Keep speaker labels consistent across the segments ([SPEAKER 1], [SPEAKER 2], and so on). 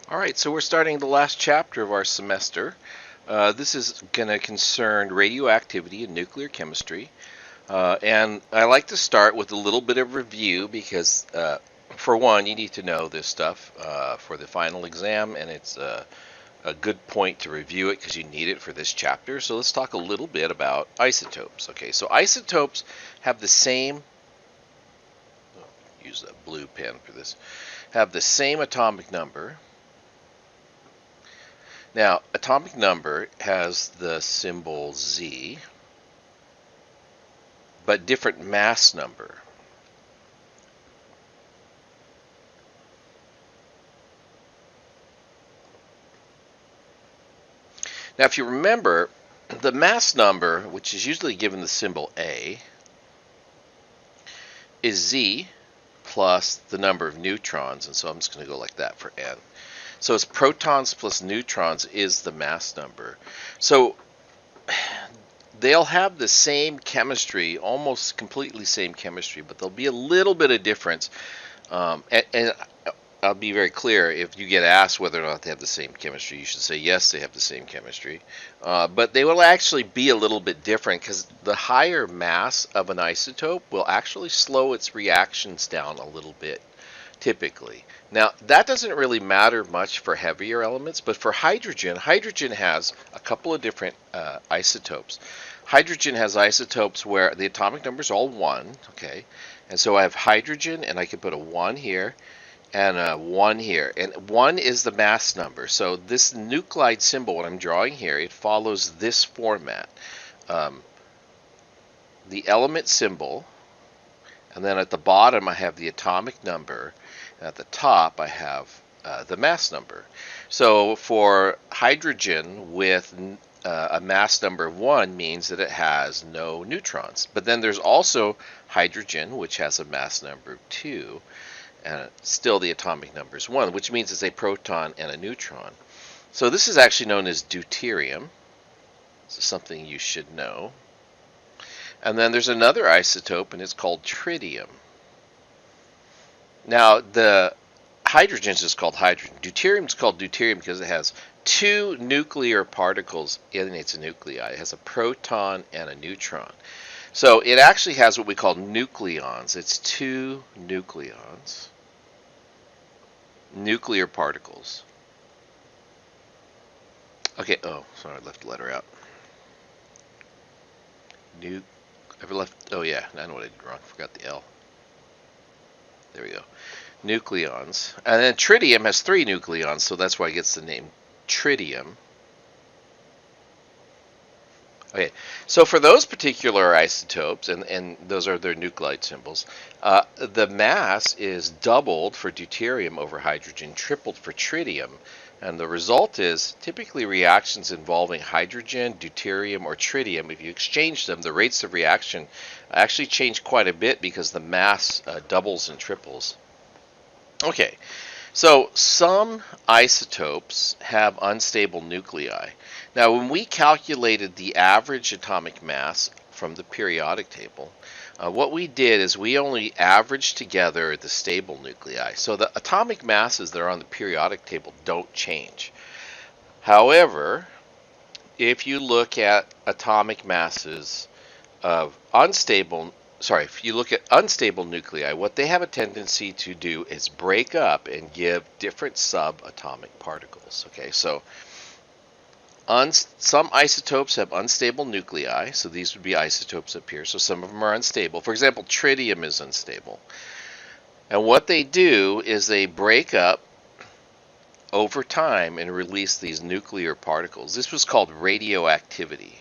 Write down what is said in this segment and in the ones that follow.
[SPEAKER 1] All right, so we're starting the last chapter of our semester. This is going to concern radioactivity and nuclear chemistry. And I like to start with a little bit of review because, for one, you need to know this stuff for the final exam, and it's a good point to review it because you need it for this chapter. So let's talk a little bit about isotopes. Okay, so isotopes have the same, use a blue pen for this, have the same atomic number. Now, atomic number has the symbol Z, but different mass number. Now, if you remember, the mass number, which is usually given the symbol A, is Z plus the number of neutrons, and so I'm just going to go like that for N. So it's protons plus neutrons is the mass number. So they'll have the same chemistry, almost completely same chemistry, but there'll be a little bit of difference. And I'll be very clear, if you get asked whether or not they have the same chemistry, you should say yes, they have the same chemistry. But they will actually be a little bit different because the higher mass of an isotope will actually slow its reactions down a little bit, typically. Now, that doesn't really matter much for heavier elements, but for hydrogen, hydrogen has a couple of different isotopes. Hydrogen has isotopes where the atomic number is all 1, okay? And so I have hydrogen, and I can put a 1 here, and a 1 here. And 1 is the mass number. So this nuclide symbol, what I'm drawing here, it follows this format. The element symbol, and then at the bottom I have the atomic number, and at the top I have the mass number. So for hydrogen with a mass number of 1 means that it has no neutrons. But then there's also hydrogen, which has a mass number of 2, and still the atomic number is 1, which means it's a proton and a neutron. So this is actually known as deuterium. This is something you should know. And then there's another isotope, and it's called tritium. Now, the hydrogen is just called hydrogen. Deuterium is called deuterium because it has 2 nuclear particles in its nuclei. It has a proton and a neutron. So it actually has what we call nucleons. It's 2 nucleons, nuclear particles. Okay, oh, sorry, I left the letter out. Oh yeah, I know what I did wrong. Forgot the L. There we go. Nucleons. And then tritium has 3 nucleons, so that's why it gets the name tritium. Okay, so for those particular isotopes, and those are their nuclide symbols, the mass is doubled for deuterium over hydrogen, tripled for tritium, and the result is typically reactions involving hydrogen, deuterium, or tritium. If you exchange them, the rates of reaction actually change quite a bit because the mass doubles and triples. Okay, so some isotopes have unstable nuclei. Now, when we calculated the average atomic mass from the periodic table, what we did is we only averaged together the stable nuclei. So the atomic masses that are on the periodic table don't change. However, if you look at atomic masses of if you look at unstable nuclei, what they have a tendency to do is break up and give different subatomic particles. Okay, so some isotopes have unstable nuclei, so these would be isotopes up here. So some of them are unstable. For example, tritium is unstable. And what they do is they break up over time and release these nuclear particles. This was called radioactivity.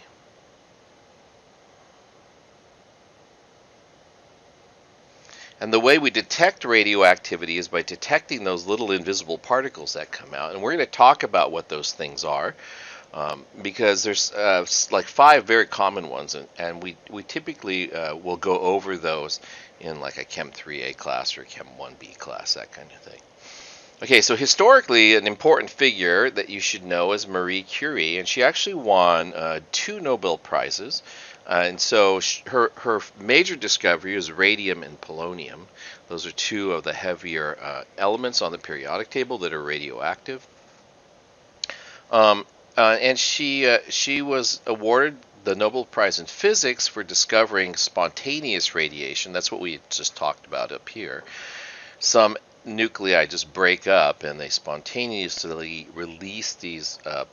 [SPEAKER 1] And the way we detect radioactivity is by detecting those little invisible particles that come out. And we're going to talk about what those things are. Because there's like 5 very common ones, and we typically will go over those in like a Chem 3A class or a Chem 1B class, that kind of thing. Okay, so historically, an important figure that you should know is Marie Curie, and she actually won 2 Nobel Prizes. And so her major discovery is radium and polonium. Those are 2 of the heavier elements on the periodic table that are radioactive. And she was awarded the Nobel Prize in Physics for discovering spontaneous radiation. That's what we just talked about up here. Some nuclei just break up and they spontaneously release these uh,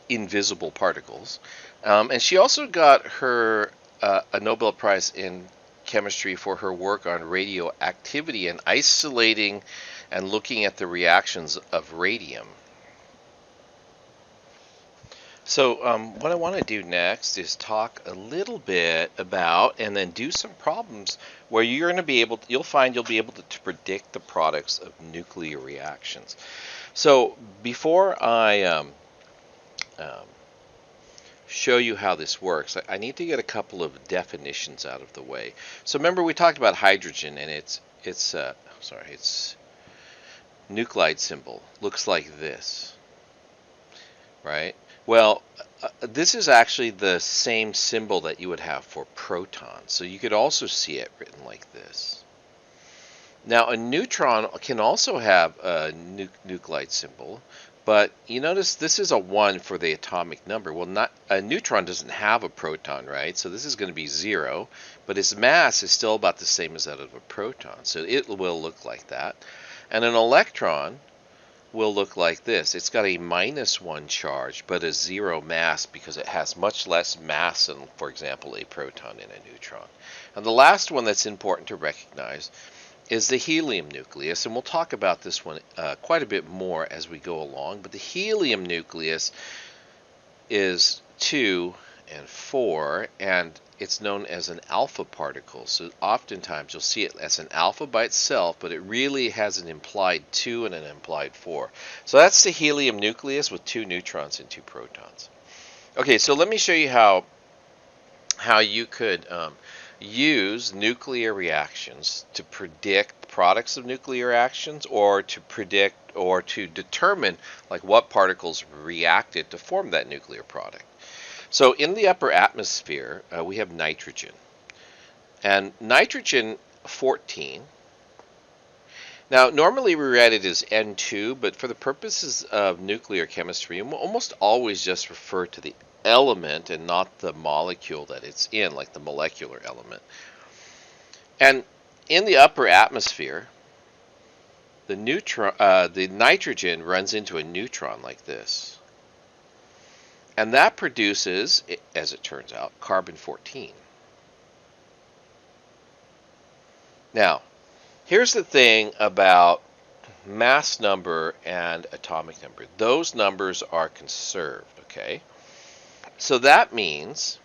[SPEAKER 1] invisible particles. And she also got her a Nobel Prize in chemistry for her work on radioactivity and isolating and looking at the reactions of radium. So what I want to do next is talk a little bit about and then do some problems where you're going to be able to, you'll find you'll be able to predict the products of nuclear reactions. So before I um, show you how this works, I need to get a couple of definitions out of the way. So remember we talked about hydrogen and its nuclide symbol looks like this, right? Well, this is actually the same symbol that you would have for protons. So you could also see it written like this. Now, a neutron can also have a nuclide symbol, but you notice this is a 1 for the atomic number. Well, not a neutron doesn't have a proton, right? So this is going to be 0, but its mass is still about the same as that of a proton. So it will look like that. And an electron will look like this. It's got a -1 charge, but a 0 mass because it has much less mass than, for example, a proton and a neutron. And the last one that's important to recognize is the helium nucleus, and we'll talk about this one quite a bit more as we go along, but the helium nucleus is 2 and 4, and it's known as an alpha particle. So oftentimes you'll see it as an alpha by itself, but it really has an implied 2 and an implied 4. So that's the helium nucleus with 2 neutrons and 2 protons. Okay, so let me show you how you could use nuclear reactions to predict products of nuclear reactions, or to predict or to determine like what particles reacted to form that nuclear product. So in the upper atmosphere, we have nitrogen. And nitrogen 14. Now, normally we read it as N2, but for the purposes of nuclear chemistry, we almost always just refer to the element and not the molecule that it's in, like the molecular element. And in the upper atmosphere, the nitrogen runs into a neutron like this. And that produces, as it turns out, carbon-14. Now, here's the thing about mass number and atomic number. Those numbers are conserved, okay? So that means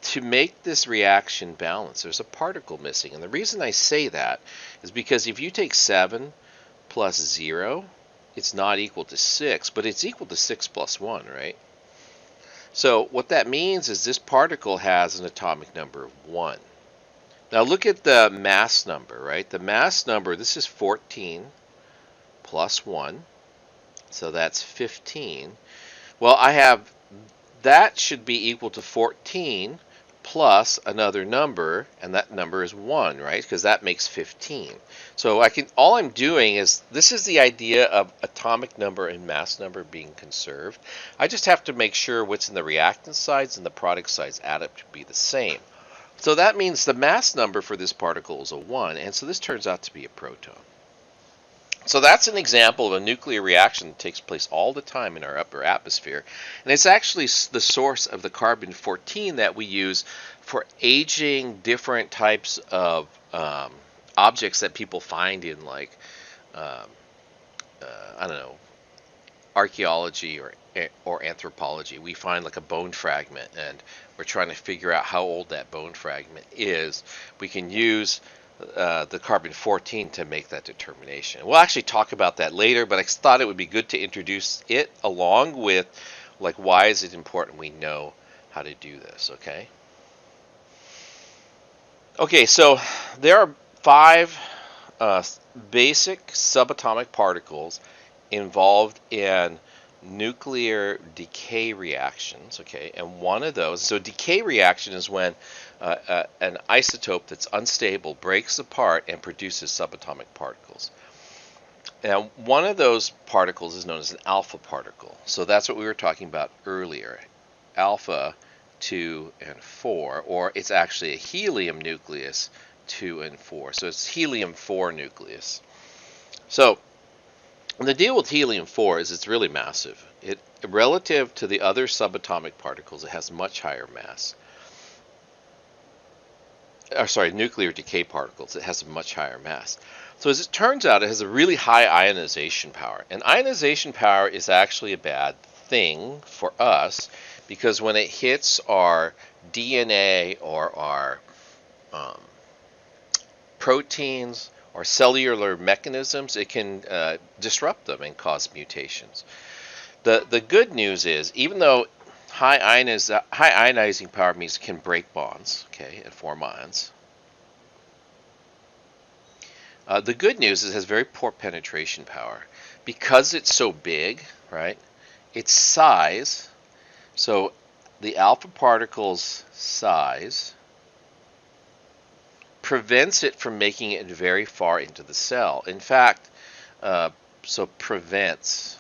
[SPEAKER 1] to make this reaction balance, there's a particle missing. And the reason I say that is because if you take 7 plus 0, it's not equal to 6, but it's equal to 6 plus 1, right? So what that means is this particle has an atomic number of 1. Now look at the mass number, right? The mass number, this is 14 plus 1, so that's 15. Well, that should be equal to 14 plus another number, and that number is 1, right? Because that makes 15. So all I'm doing is, this is the idea of atomic number and mass number being conserved. I just have to make sure what's in the reactant sides and the product sides add up to be the same. So that means the mass number for this particle is a 1, and so this turns out to be a proton. So that's an example of a nuclear reaction that takes place all the time in our upper atmosphere. And it's actually the source of the carbon-14 that we use for aging different types of objects that people find in, like, I don't know, archaeology or anthropology. We find like a bone fragment and we're trying to figure out how old that bone fragment is. We can use the carbon-14 to make that determination. We'll actually talk about that later, but I thought it would be good to introduce it along with, like, why is it important we know how to do this, okay? Okay, so there are 5 basic subatomic particles involved in nuclear decay reactions, okay? And one of those, so decay reaction is when an isotope that's unstable breaks apart and produces subatomic particles. Now, one of those particles is known as an alpha particle. So that's what we were talking about earlier. Alpha 2 and 4, or it's actually a helium nucleus 2 and 4. So it's helium 4 nucleus. So the deal with helium 4 is it's really massive. It relative to the other subatomic particles, it has much higher mass. Nuclear decay particles, it has a much higher mass. So as it turns out, it has a really high ionization power. And ionization power is actually a bad thing for us because when it hits our DNA or our proteins or cellular mechanisms, it can disrupt them and cause mutations. The good news is, even though high ionizing power means it can break bonds, okay, and form ions. The good news is it has very poor penetration power. Because it's so big, right, its size, so the alpha particle's size prevents it from making it very far into the cell. In fact, prevents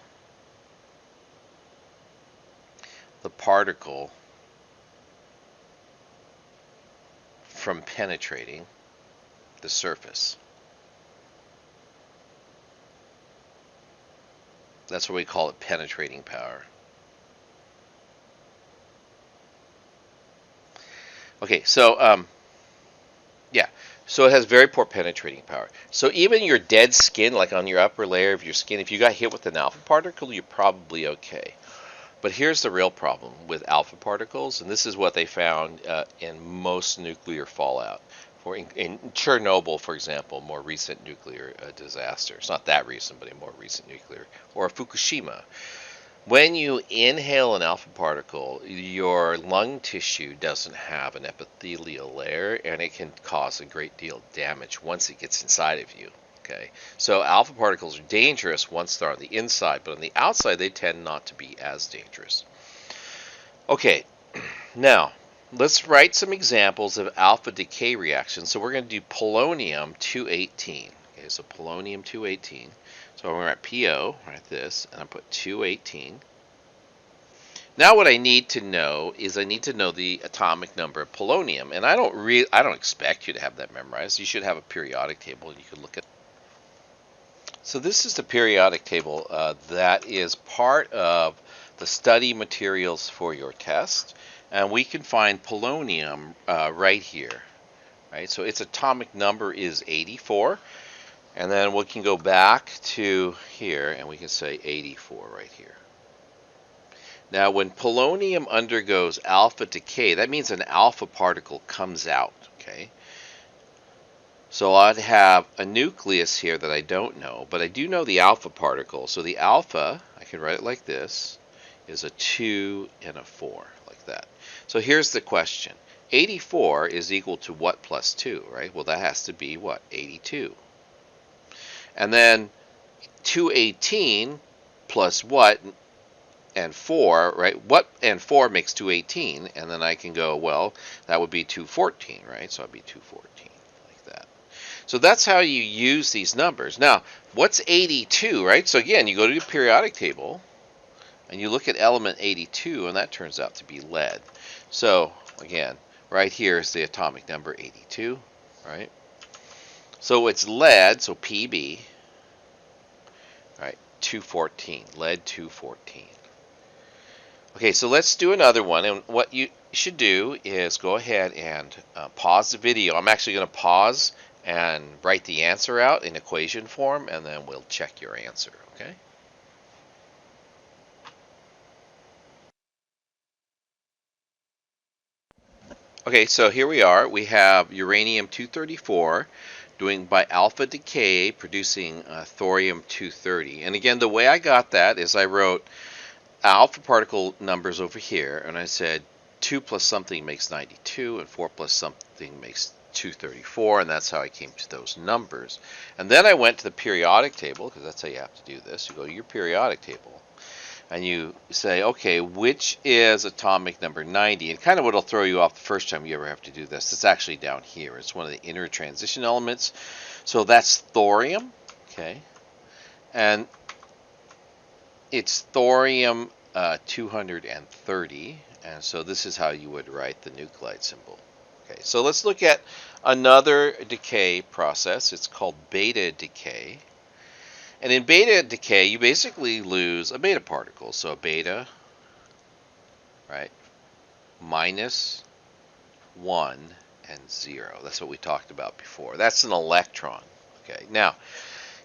[SPEAKER 1] the particle from penetrating the surface. That's what we call it, penetrating power. Okay, so so it has very poor penetrating power. So even your dead skin, like on your upper layer of your skin, if you got hit with an alpha particle, you're probably okay. But here's the real problem with alpha particles, and this is what they found in most nuclear fallout. In Chernobyl, for example, more recent nuclear disaster. It's not that recent, but a more recent nuclear. Or Fukushima. When you inhale an alpha particle, your lung tissue doesn't have an epithelial layer, and it can cause a great deal of damage once it gets inside of you. Okay, so alpha particles are dangerous once they're on the inside, but on the outside they tend not to be as dangerous. Okay, now let's write some examples of alpha decay reactions. So we're going to do polonium 218. Okay, so polonium 218. So I'm going to write PO, write this, and I put 218. Now what I need to know is I need to know the atomic number of polonium, and I don't expect you to have that memorized. You should have a periodic table, and you can look at. So this is the periodic table that is part of the study materials for your test, and we can find polonium right here. Right, so its atomic number is 84. And then we can go back to here and we can say 84 right here. Now when polonium undergoes alpha decay, that means an alpha particle comes out, okay? So I'd have a nucleus here that I don't know, but I do know the alpha particle. So the alpha, I can write it like this, is a 2 and a 4, like that. So here's the question. 84 is equal to what plus 2, right? Well, that has to be what? 82. And then 218 plus what and 4, right? What and 4 makes 218, and then I can go, well, that would be 214, right? So it'd be 214, like that. So that's how you use these numbers. Now, what's 82, right? So again, you go to your periodic table, and you look at element 82, and that turns out to be lead. So again, right here is the atomic number 82, right? So it's lead, so Pb, right, 214, lead 214. Okay, so let's do another one, and what you should do is go ahead and pause the video. I'm actually going to pause and write the answer out in equation form, and then we'll check your answer, okay? Okay, so here we are. We have uranium-234 doing by alpha decay, producing thorium-230. And again, the way I got that is I wrote alpha particle numbers over here, and I said 2 plus something makes 92, and 4 plus something makes 234, and that's how I came to those numbers. And then I went to the periodic table, because that's how you have to do this. You go to your periodic table, and you say, okay, which is atomic number 90? And kind of what will throw you off the first time you ever have to do this, it's actually down here. It's one of the inner transition elements. So that's thorium, okay? And it's thorium 230, and so this is how you would write the nuclide symbol. Okay, so let's look at another decay process. It's called beta decay. And in beta decay, you basically lose a beta particle. So a beta, right, minus 1 and 0. That's what we talked about before. That's an electron. Okay, now,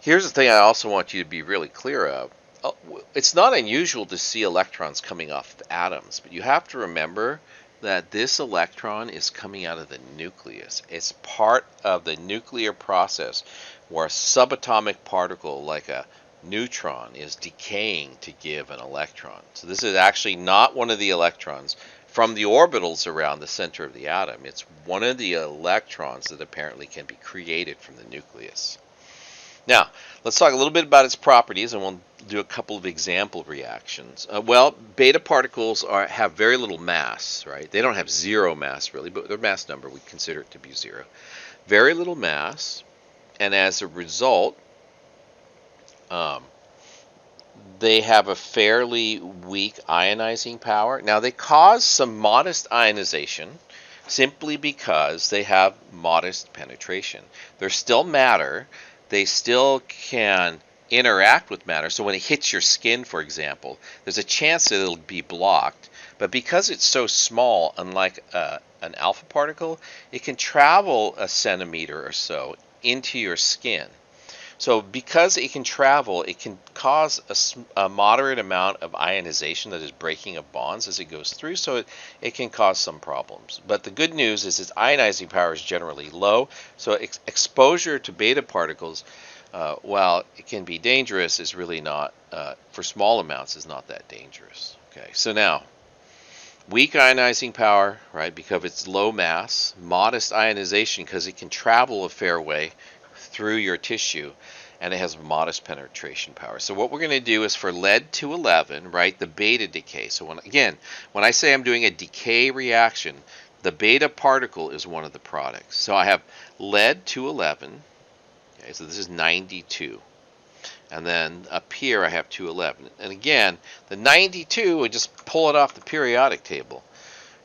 [SPEAKER 1] here's the thing I also want you to be really clear of. It's not unusual to see electrons coming off the atoms, but you have to remember that this electron is coming out of the nucleus. It's part of the nuclear process where a subatomic particle like a neutron is decaying to give an electron. So this is actually not one of the electrons from the orbitals around the center of the atom. It's one of the electrons that apparently can be created from the nucleus. Now, let's talk a little bit about its properties, and we'll do a couple of example reactions. Well, beta particles have very little mass, right? They don't have zero mass, really, but their mass number, we consider it to be 0. Very little mass, and as a result, they have a fairly weak ionizing power. Now, they cause some modest ionization simply because they have modest penetration. They're still matter. They still can interact with matter. So when it hits your skin, for example, there's a chance that it'll be blocked. But because it's so small, unlike an alpha particle, it can travel a centimeter or so into your skin. So because it can travel, it can cause a moderate amount of ionization, that is breaking of bonds as it goes through, so it can cause some problems. But the good news is its ionizing power is generally low, so exposure to beta particles, while it can be dangerous, is really not, for small amounts, is not that dangerous. Okay, so now, weak ionizing power, right, because of its low mass, modest ionization because it can travel a fair way through your tissue, and it has modest penetration power. So what we're going to do is for lead-211, right, the beta decay. So when I say I'm doing a decay reaction, the beta particle is one of the products. So I have lead-211, okay, so this is 92. And then up here I have 211. And again, the 92, we just pull it off the periodic table,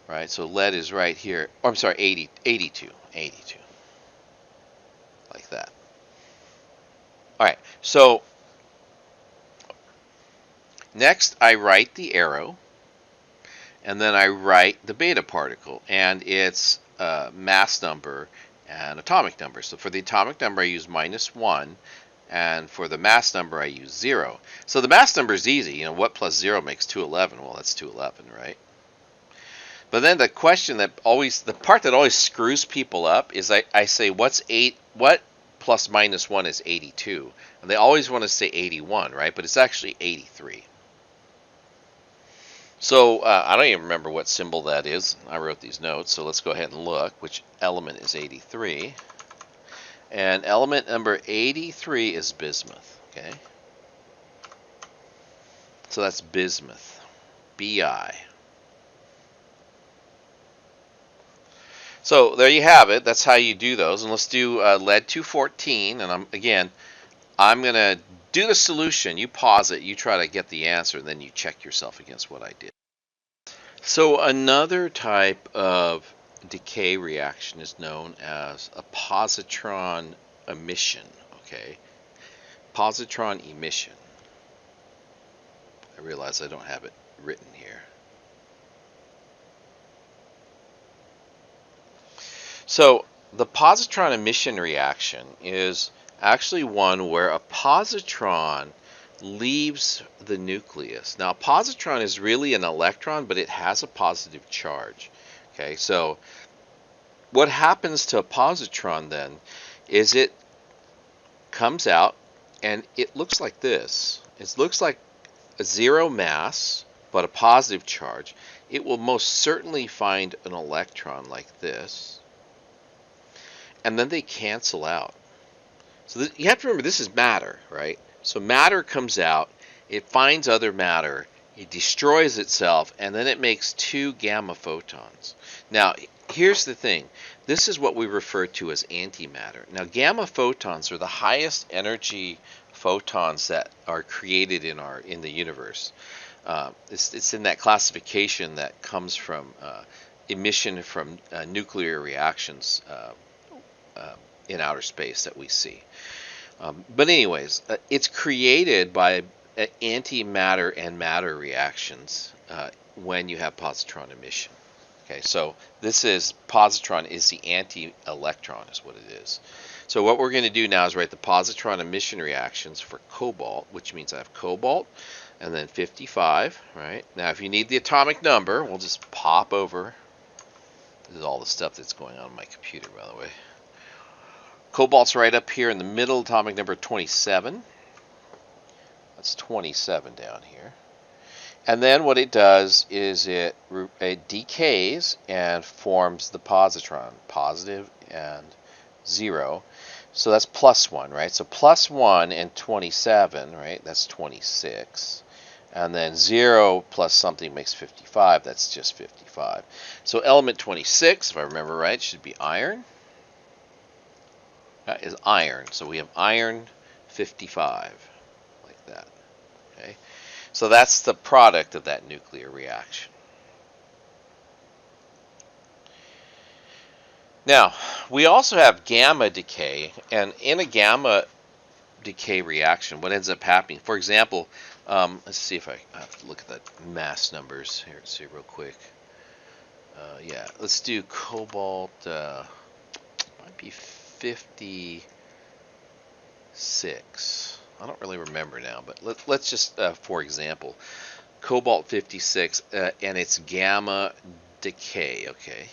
[SPEAKER 1] right? So lead is right here. Oh, I'm sorry, 82. Like that. All right, so next I write the arrow, and then I write the beta particle and its mass number and atomic number. So for the atomic number I use -1, and for the mass number I use 0. So the mass number is easy. You know, what plus 0 makes 211? Well, that's 211, right? But then the question that the part that always screws people up is I say what plus -1 is 82, and they always want to say 81, right? But it's actually 83. So I don't even remember what symbol that is. I wrote these notes, so let's go ahead and look which element is 83. And element number 83 is bismuth, okay? So that's bismuth, Bi. So there you have it. That's how you do those. And let's do lead-214. And I'm going to do the solution. You pause it. You try to get the answer. And then you check yourself against what I did. So another type of decay reaction is known as a positron emission. Okay, positron emission. I realize I don't have it written here. So the positron emission reaction is actually one where a positron leaves the nucleus. Now, a positron is really an electron, but it has a positive charge. Okay, so what happens to a positron then is it comes out and it looks like this. It looks like a 0 mass, but a positive charge. It will most certainly find an electron like this, and then they cancel out. So you have to remember, this is matter, right? So matter comes out, it finds other matter, it destroys itself, and then it makes 2 gamma photons. Now, here's the thing. This is what we refer to as antimatter. Now, gamma photons are the highest energy photons that are created in the universe. It's in that classification that comes from emission from nuclear reactions in outer space that we see. But anyways, it's created by antimatter and matter reactions when you have positron emission. Okay, so this is positron is the anti-electron is what it is. So what we're going to do now is write the positron emission reactions for cobalt, which means I have cobalt and then 55, right? Now if you need the atomic number, we'll just pop over. This is all the stuff that's going on my computer, by the way. Cobalt's right up here in the middle, atomic number 27. That's 27 down here. And then what it does is it decays and forms the positron, positive and 0. So that's plus 1, right? So plus 1 and 27, right? That's 26. And then 0 plus something makes 55. That's just 55. So element 26, if I remember right, should be iron. That is iron. So we have iron 55, like that. Okay. So that's the product of that nuclear reaction. Now, we also have gamma decay, and in a gamma decay reaction, what ends up happening, for example, let's see if I have to look at the mass numbers here. Let's see real quick. Yeah, let's do cobalt, might be 56. I don't really remember now, but let's just, for example, cobalt 56, and it's gamma decay, okay?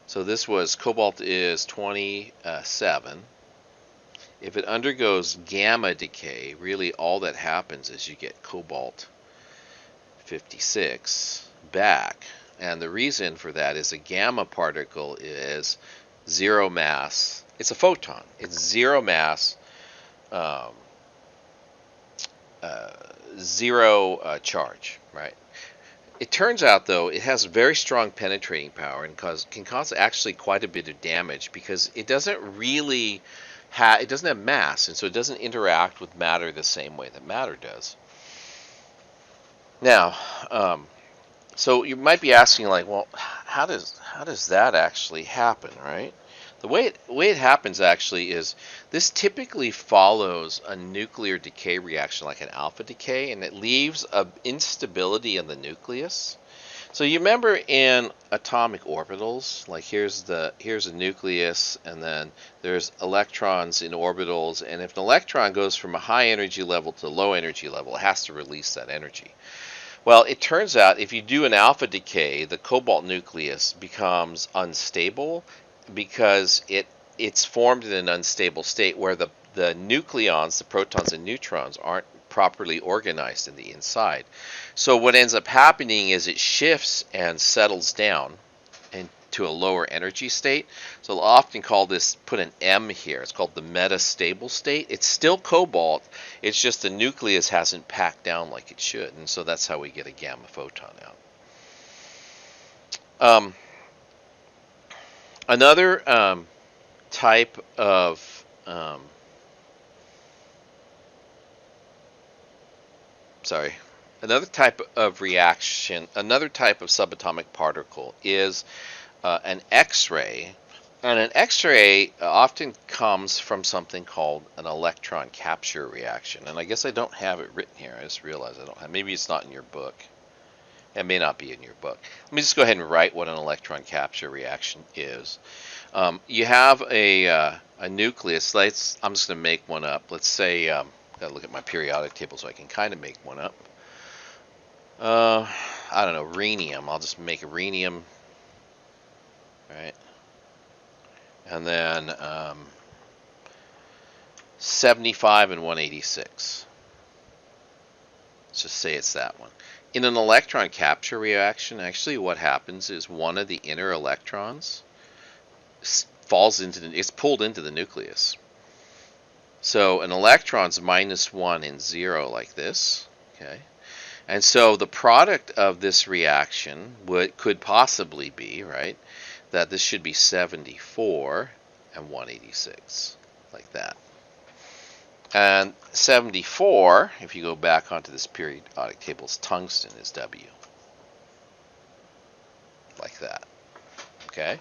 [SPEAKER 1] So this was, cobalt is 27. If it undergoes gamma decay, really all that happens is you get cobalt 56 back. And the reason for that is a gamma particle is 0 mass. It's a photon. It's 0 mass, 0 charge, right? It turns out, though, it has very strong penetrating power and can cause actually quite a bit of damage because it doesn't really it doesn't have mass, and so it doesn't interact with matter the same way that matter does. Now, so you might be asking, like, well, how does that actually happen, right? The way it happens actually is this typically follows a nuclear decay reaction like an alpha decay, and it leaves an instability in the nucleus. So you remember in atomic orbitals, like here's a nucleus, and then there's electrons in orbitals, and if an electron goes from a high energy level to a low energy level, it has to release that energy. Well, it turns out if you do an alpha decay, the cobalt nucleus becomes unstable because it's formed in an unstable state where the nucleons, the protons and neutrons, aren't properly organized in the inside. So what ends up happening is it shifts and settles down into a lower energy state. So they'll often call this, put an M here, it's called the metastable state. It's still cobalt, it's just the nucleus hasn't packed down like it should, and so that's how we get a gamma photon out. Another type of another type of reaction, another type of subatomic particle is an X-ray. And an X-ray often comes from something called an electron capture reaction. And I guess I don't have it written here. I just realized I don't have. Maybe it's not in your book. It may not be in your book. Let me just go ahead and write what an electron capture reaction is. You have a nucleus. I'm just going to make one up. Let's say, got to look at my periodic table so I can kind of make one up. I don't know, rhenium. I'll just make a rhenium. Right. And then 75 and 186. Let's just say it's that one. In an electron capture reaction, actually what happens is one of the inner electrons it's pulled into the nucleus. So an electron's -1 and 0 like this, okay? And so the product of this reaction could possibly be, right, that this should be 74 and 186, like that. And 74, if you go back onto this periodic table, tungsten is W. Like that. Okay?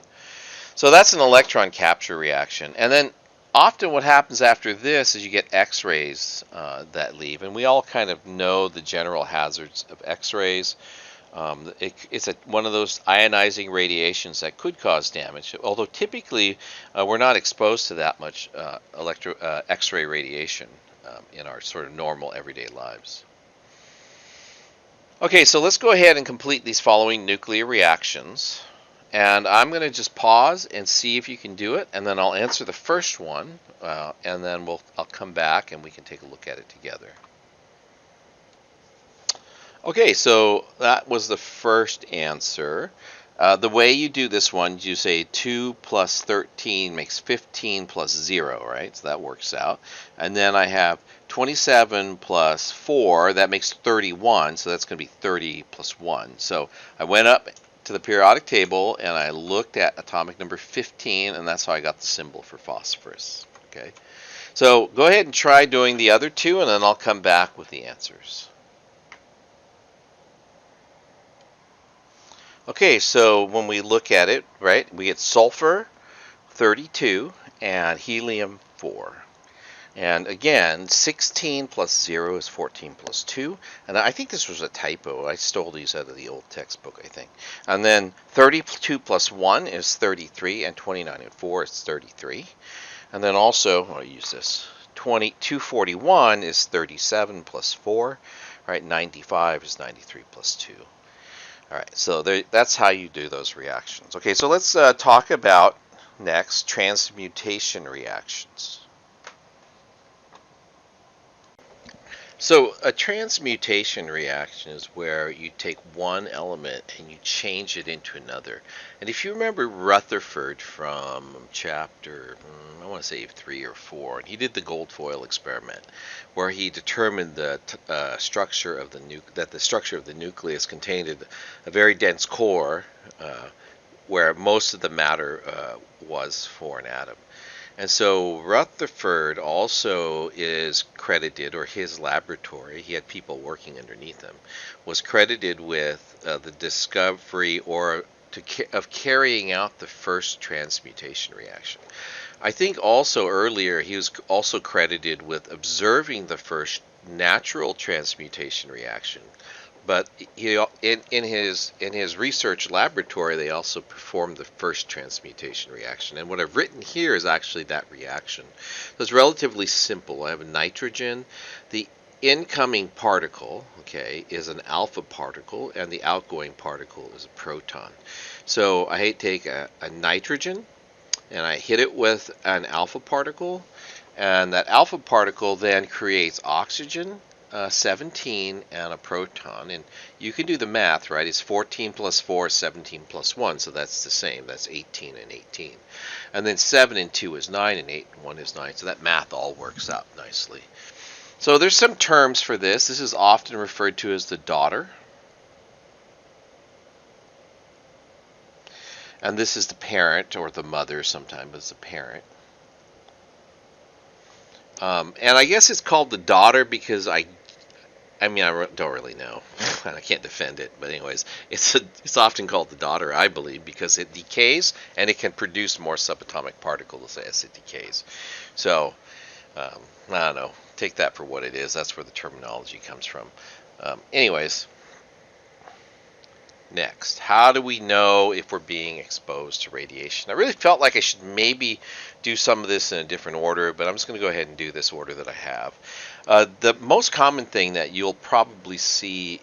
[SPEAKER 1] So that's an electron capture reaction. And then often what happens after this is you get X-rays that leave. And we all kind of know the general hazards of X-rays. It's one of those ionizing radiations that could cause damage, although typically we're not exposed to that much X-ray radiation in our sort of normal everyday lives. Okay, so let's go ahead and complete these following nuclear reactions. And I'm going to just pause and see if you can do it, and then I'll answer the first one, and then I'll come back and we can take a look at it together. Okay, so that was the first answer. The way you do this one, you say 2 plus 13 makes 15 plus 0, right? So that works out. And then I have 27 plus 4, that makes 31, so that's going to be 30 plus 1. So I went up to the periodic table and I looked at atomic number 15, and that's how I got the symbol for phosphorus. Okay, so go ahead and try doing the other two, and then I'll come back with the answers. Okay, so when we look at it, right, we get sulfur 32 and helium 4. And again, 16 plus 0 is 14 plus 2. And I think this was a typo. I stole these out of the old textbook, I think. And then 32 plus 1 is 33, and 29 and 4 is 33. And then also, I'll use this, 241 is 37 plus 4. Right, 95 is 93 plus 2. All right, so that's how you do those reactions. Okay, so let's talk about next transmutation reactions. So a transmutation reaction is where you take one element and you change it into another. And if you remember Rutherford from chapter, I want to say 3 or 4, and he did the gold foil experiment, where he determined that structure of the structure of the nucleus contained a very dense core, where most of the matter was for an atom. And so Rutherford also is credited, or his laboratory, he had people working underneath him, was credited with the discovery of carrying out the first transmutation reaction. I think also earlier he was also credited with observing the first natural transmutation reaction. But in his research laboratory, they also performed the first transmutation reaction. And what I've written here is actually that reaction. So it's relatively simple. I have a nitrogen. The incoming particle, okay, is an alpha particle, and the outgoing particle is a proton. So I take a nitrogen, and I hit it with an alpha particle, and that alpha particle then creates oxygen, 17, and a proton. And you can do the math, right? It's 14 plus 4 is 17 plus 1, so that's the same. That's 18 and 18. And then 7 and 2 is 9, and 8 and 1 is 9, so that math all works out nicely. So there's some terms for this. This is often referred to as the daughter. And this is the parent, or the mother sometimes, but it's the parent. And I guess it's called the daughter because I don't really know, and I can't defend it. But anyways, it's often called the daughter, I believe, because it decays and it can produce more subatomic particles as it decays. So I don't know. Take that for what it is. That's where the terminology comes from. Anyways, next, how do we know if we're being exposed to radiation? I really felt like I should maybe do some of this in a different order, but I'm just going to go ahead and do this order that I have. The most common thing that you'll probably see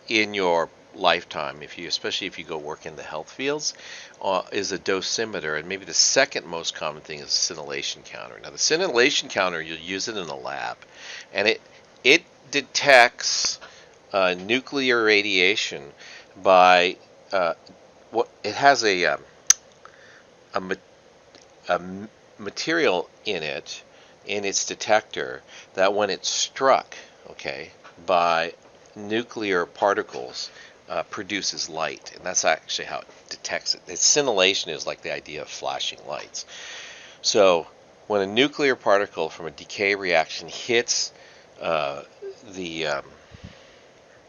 [SPEAKER 1] in your lifetime, especially if you go work in the health fields, is a dosimeter, and maybe the second most common thing is a scintillation counter. Now, the scintillation counter, you'll use it in a lab, and it detects nuclear radiation by it has a material in its detector that when it's struck, okay, by nuclear particles, produces light, and that's actually how it detects it. Scintillation is like the idea of flashing lights. So when a nuclear particle from a decay reaction hits the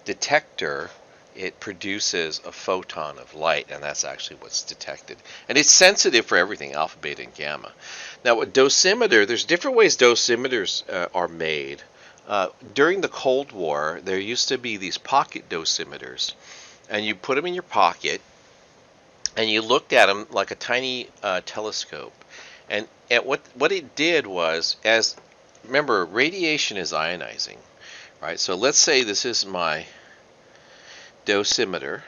[SPEAKER 1] detector, it produces a photon of light, and that's actually what's detected. And it's sensitive for everything, alpha, beta, and gamma. Now, a dosimeter, there's different ways dosimeters are made. During the Cold War, there used to be these pocket dosimeters, and you put them in your pocket, and you looked at them like a tiny telescope. And what it did was, remember, radiation is ionizing, right? So let's say this is my dosimeter,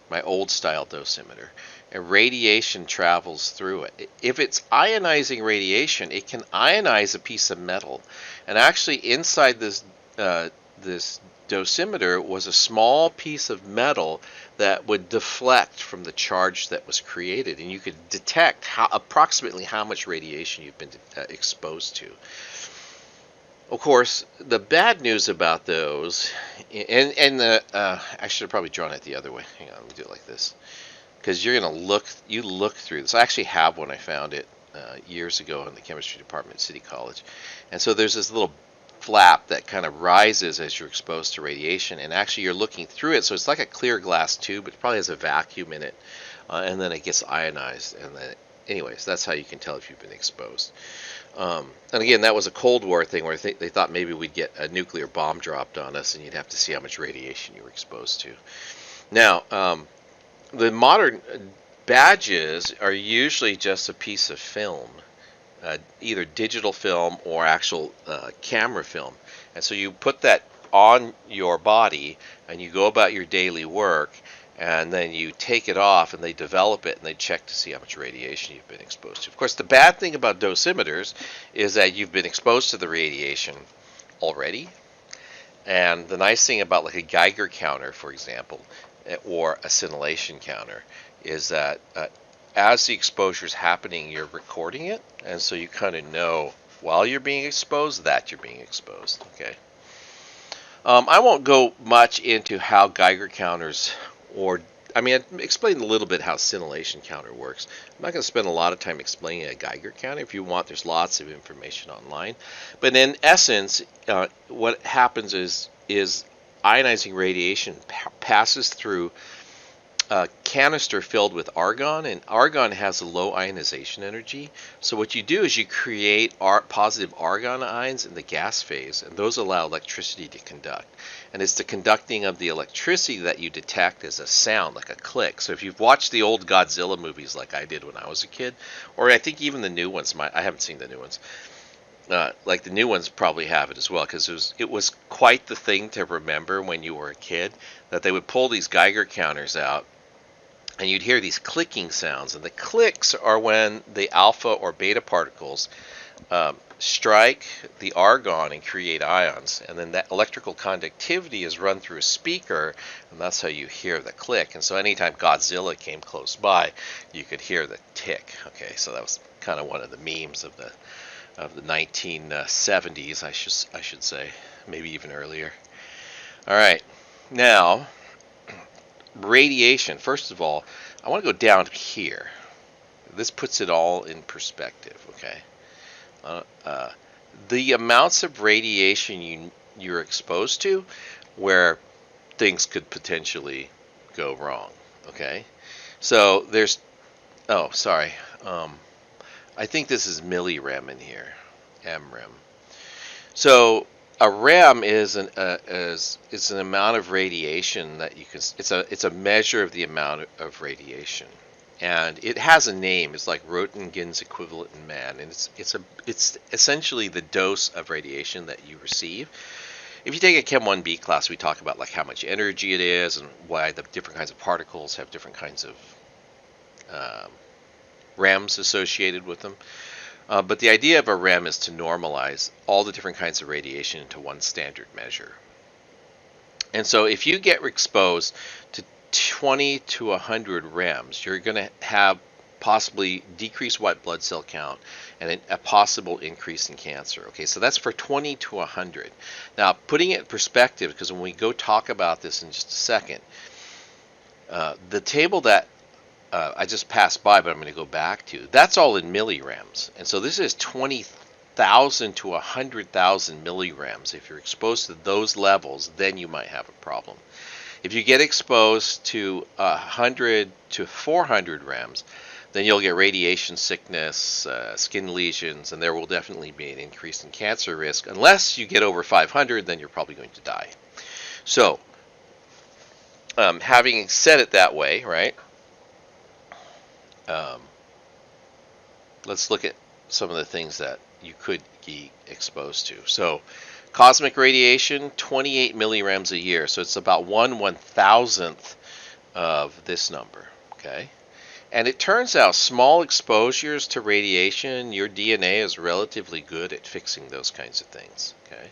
[SPEAKER 1] my old style dosimeter, and radiation travels through it. If it's ionizing radiation, it can ionize a piece of metal. And actually inside this dosimeter was a small piece of metal that would deflect from the charge that was created, and you could detect approximately how much radiation you've been exposed to. Of course, the bad news about those, I should have probably drawn it the other way. Hang on, let me do it like this, because you're going to look through this. I actually have one. I found it years ago in the chemistry department at City College, and so there's this little flap that kind of rises as you're exposed to radiation, and actually you're looking through it, so it's like a clear glass tube, but it probably has a vacuum in it, and then it gets ionized, and then anyways, that's how you can tell if you've been exposed. And again, that was a Cold War thing where they thought maybe we'd get a nuclear bomb dropped on us, and you'd have to see how much radiation you were exposed to. Now, the modern badges are usually just a piece of film, either digital film or actual camera film. And so you put that on your body and you go about your daily work, and then you take it off and they develop it and they check to see how much radiation you've been exposed to. Of course, the bad thing about dosimeters is that you've been exposed to the radiation already. And the nice thing about like a Geiger counter, for example, or a scintillation counter, is that as the exposure is happening, you're recording it, and so you kind of know while you're being exposed that you're being exposed. Okay. I won't go much into how Geiger counters, I explained a little bit how scintillation counter works. I'm not going to spend a lot of time explaining a Geiger counter. If you want, there's lots of information online. But in essence, what happens is ionizing radiation passes through a canister filled with argon, and argon has a low ionization energy. So what you do is you create positive argon ions in the gas phase, and those allow electricity to conduct. And it's the conducting of the electricity that you detect as a sound, like a click. So if you've watched the old Godzilla movies like I did when I was a kid, or I think even the new ones, I haven't seen the new ones, like the new ones probably have it as well, because it was quite the thing to remember when you were a kid, that they would pull these Geiger counters out, and you'd hear these clicking sounds, and the clicks are when the alpha or beta particles strike the argon and create ions, and then that electrical conductivity is run through a speaker, and that's how you hear the click. And so anytime Godzilla came close by, you could hear the tick. Okay, so that was kind of one of the memes of the 1970s, I should say, maybe even earlier. All right, now radiation. First of all, I want to go down here. This puts it all in perspective. Okay. The amounts of radiation you're exposed to where things could potentially go wrong. Okay, so there's, I think this is millirem in here, mrem. So a rem is an amount of radiation that you can. It's a measure of the amount of radiation. And it has a name. It's like Röntgen's equivalent in man, and it's essentially the dose of radiation that you receive. If you take a Chem 1B class, we talk about like how much energy it is and why the different kinds of particles have different kinds of REMs associated with them. But the idea of a REM is to normalize all the different kinds of radiation into one standard measure. And so if you get exposed to 20 to 100 REMs, you're going to have possibly decreased white blood cell count and a possible increase in cancer. Okay, so that's for 20 to 100. Now, putting it in perspective, because when we go talk about this in just a second, the table that I just passed by, but I'm going to go back to. That's all in milligrams, and so this is 20,000 to 100,000 milligrams. If you're exposed to those levels, then you might have a problem. If you get exposed to 100 to 400 grams, then you'll get radiation sickness, skin lesions, and there will definitely be an increase in cancer risk. Unless you get over 500, then you're probably going to die. So, having said it that way, right? Let's look at some of the things that you could be exposed to. So, cosmic radiation, 28 milligrams a year. So it's about 1/1000th of this number. Okay. And it turns out small exposures to radiation, your DNA is relatively good at fixing those kinds of things. Okay.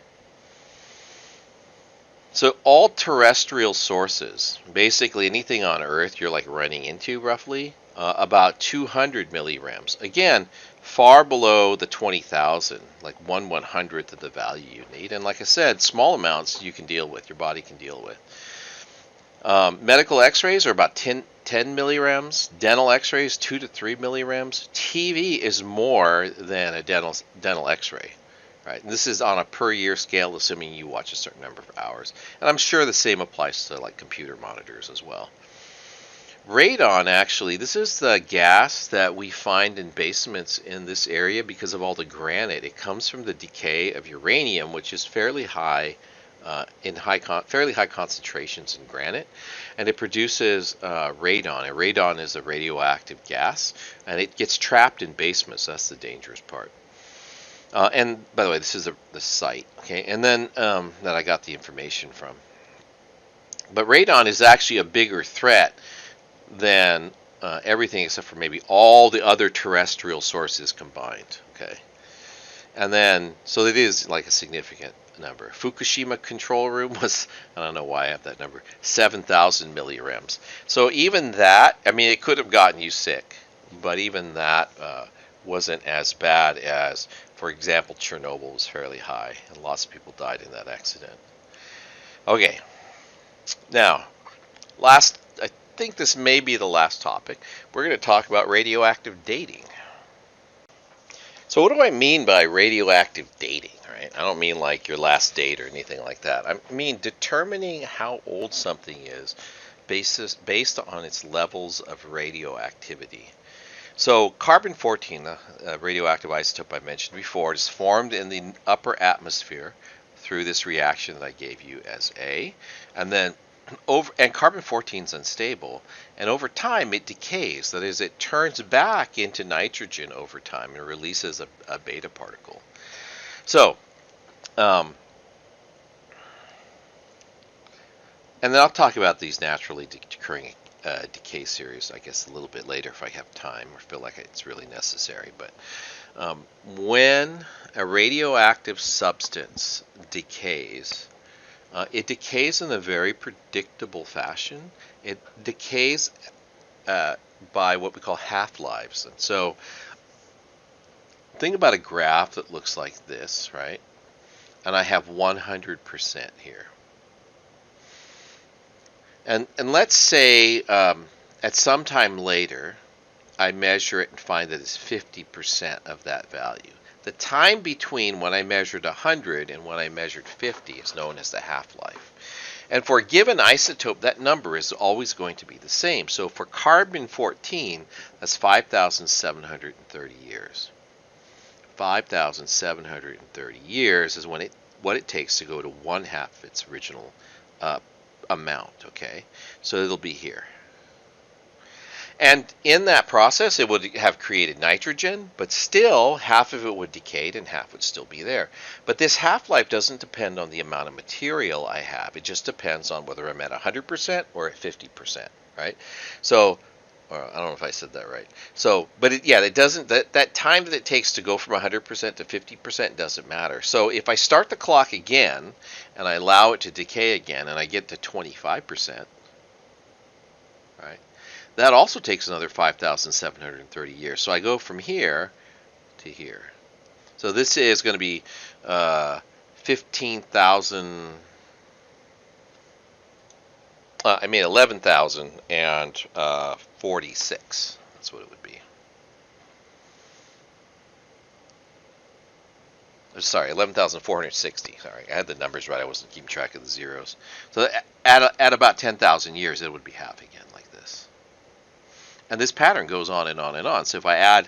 [SPEAKER 1] So all terrestrial sources, basically anything on Earth you're like running into roughly, about 200 milligrams. Again, far below the 20,000, like 1/100th of the value you need. And like I said, small amounts you can deal with, your body can deal with. Medical x-rays are about 10 milligrams. Dental x-rays, 2 to 3 milligrams. TV is more than a dental x-ray. Right? And this is on a per year scale, assuming you watch a certain number of hours. And I'm sure the same applies to like computer monitors as well. Radon, actually, this is the gas that we find in basements in this area because of all the granite. It comes from the decay of uranium, which is fairly high fairly high concentrations in granite, and it produces radon. And radon is a radioactive gas, and it gets trapped in basements. That's the dangerous part. And by the way, this is the site, okay? And then that I got the information from. But radon is actually a bigger threat than everything except for maybe all the other terrestrial sources combined, okay? And then, so it is like a significant number. Fukushima control room was, I don't know why I have that number, 7,000 milligrams. So even that, I mean, it could have gotten you sick, but even that wasn't as bad as, for example, Chernobyl was fairly high, and lots of people died in that accident. Okay, now, I think this may be the last topic. We're going to talk about radioactive dating. So what do I mean by radioactive dating, right? I don't mean like your last date or anything like that. I mean determining how old something is based on its levels of radioactivity. So carbon-14, the radioactive isotope I mentioned before, is formed in the upper atmosphere through this reaction that I gave you as A, and then carbon-14 is unstable, and over time it decays. That is, it turns back into nitrogen over time and releases a beta particle. So, and then I'll talk about these naturally occurring decay series, I guess, a little bit later if I have time or feel like it's really necessary. But when a radioactive substance decays, it decays in a very predictable fashion. It decays by what we call half-lives. And so think about a graph that looks like this, right? And I have 100% here. And let's say at some time later, I measure it and find that it's 50% of that value. The time between when I measured 100 and when I measured 50 is known as the half-life. And for a given isotope, that number is always going to be the same. So for carbon-14, that's 5,730 years. 5,730 years is what it takes to go to 1/2 its original amount, okay? So it'll be here. And in that process, it would have created nitrogen, but still half of it would decay and half would still be there. But this half-life doesn't depend on the amount of material I have. It just depends on whether I'm at 100% or at 50%, right? So, I don't know if I said that right. So, but it doesn't, that time that it takes to go from 100% to 50% doesn't matter. So if I start the clock again and I allow it to decay again and I get to 25%, right? That also takes another 5,730 years. So I go from here to here. So this is going to be 11,000 and 11,046. That's what it would be. Sorry, 11,460. Sorry, I had the numbers right. I wasn't keeping track of the zeros. So at about 10,000 years, it would be half again, like this. And this pattern goes on and on and on. So if I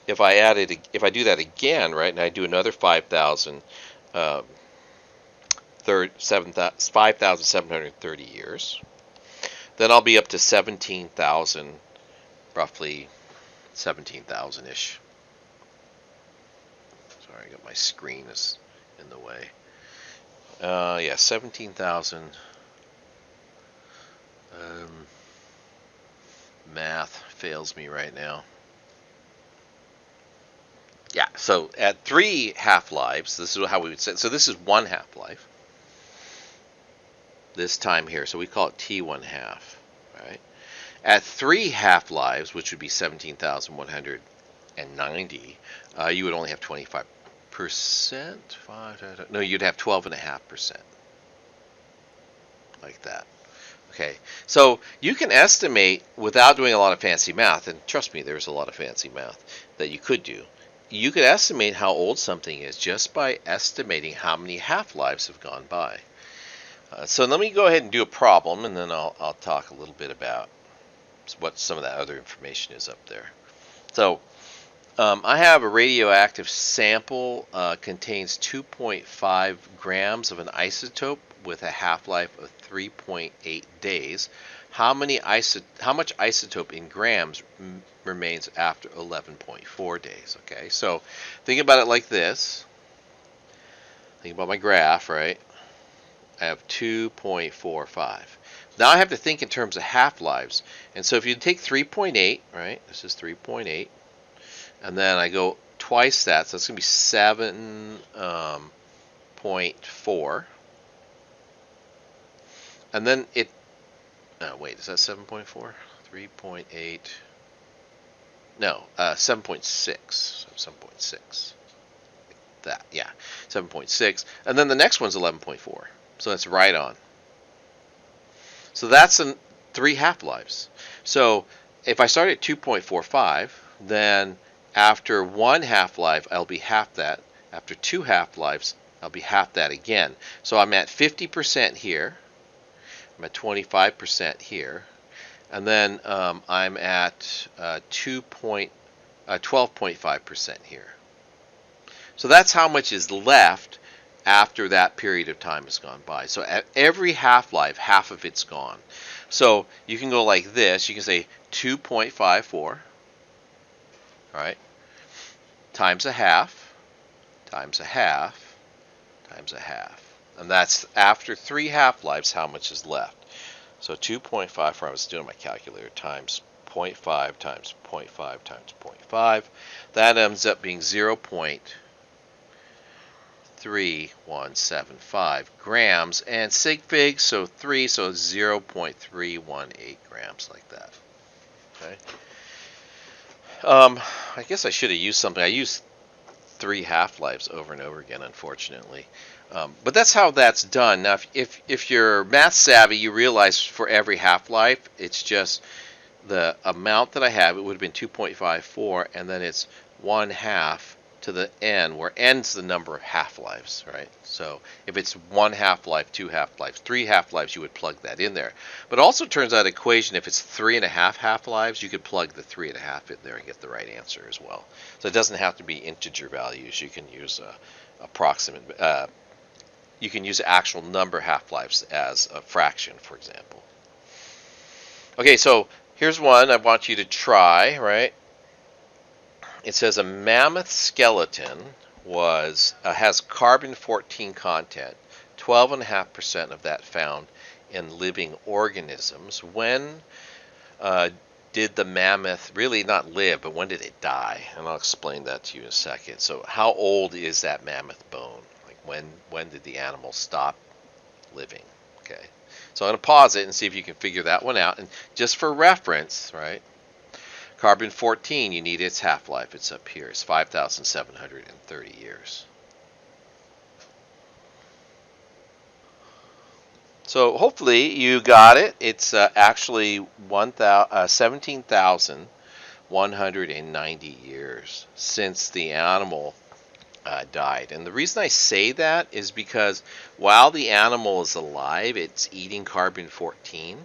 [SPEAKER 1] do that again, right, and I do another 5,730 years, then I'll be up to 17,000, roughly 17,000-ish. Sorry, I got my screen is in the way. Yeah, 17,000. Math fails me right now. Yeah, so at 3 half-lives, this is how we would say. So this is 1 half-life. This time here, so we call it T1 half, right? At 3 half-lives, which would be 17,190, you would only have 25%. No, you'd have 12.5%. Like that. Okay, so you can estimate without doing a lot of fancy math, and trust me, there's a lot of fancy math that you could do. You could estimate how old something is just by estimating how many half-lives have gone by. So let me go ahead and do a problem, and then I'll talk a little bit about what some of that other information is up there. So I have a radioactive sample, contains 2.5 grams of an isotope with a half-life of 3.8 days. How much isotope in grams remains after 11.4 days? Okay, so think about it like this. Think about my graph, right? I have 2.45. Now I have to think in terms of half-lives. And so if you take 3.8, right? This is 3.8. And then I go twice that, so it's going to be 7.4. And then it, wait, is that 7.4? 3.8. No, 7.6. So 7.6. That, yeah, 7.6. And then the next one's 11.4. So that's right on. So that's 3 half-lives. So if I start at 2.45, then after 1 half-life, I'll be half that. After 2 half-lives, I'll be half that again. So I'm at 50% here. I'm at 25% here. And then I'm at 12.5% here. So that's how much is left after that period of time has gone by. So at every half-life, half of it's gone. So you can go like this. You can say 2.54, all right, times a half, times a half, times a half. And that's after 3 half-lives, how much is left. So 2.54, I was doing my calculator, times 0.5 times 0.5 times 0.5. That ends up being 0.3175 grams. And sig fig, so 3, so 0.318 grams, like that. Okay. I guess I should have used something. I used 3 half-lives over and over again, unfortunately. But that's how that's done. Now, if you're math savvy, you realize for every half-life, it's just the amount that I have. It would have been 2.54, and then it's 1/2 to the n, where n's the number of half-lives, right? So if it's 1 half-life, 2 half-lives, 3 half-lives, you would plug that in there. But it also turns out equation, if it's 3.5 half-lives, you could plug the 3.5 in there and get the right answer as well. So it doesn't have to be integer values. You can use approximate. You can use actual number half-lives as a fraction, for example. Okay, so here's one I want you to try, right? It says a mammoth skeleton has carbon-14 content, 12.5% of that found in living organisms. When did the mammoth really not live, but when did it die? And I'll explain that to you in a second. So how old is that mammoth bone? Like when did the animal stop living? Okay, so I'm going to pause it and see if you can figure that one out. And just for reference, right? Carbon-14, you need its half-life. It's up here. It's 5,730 years. So hopefully you got it. It's actually 17,190 years since the animal died. And the reason I say that is because while the animal is alive, it's eating carbon 14.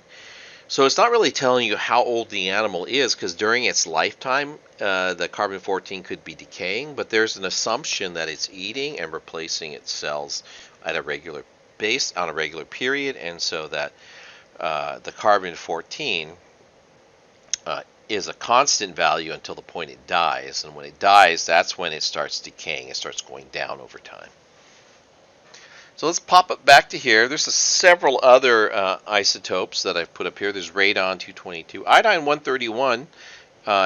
[SPEAKER 1] So it's not really telling you how old the animal is, because during its lifetime, the carbon 14 could be decaying, but there's an assumption that it's eating and replacing its cells at a regular base on a regular period, and so that the carbon 14 is a constant value until the point it dies, and when it dies, that's when it starts decaying. It starts going down over time. So let's pop it back to here. There's several other isotopes that I've put up here. There's radon 222. Iodine 131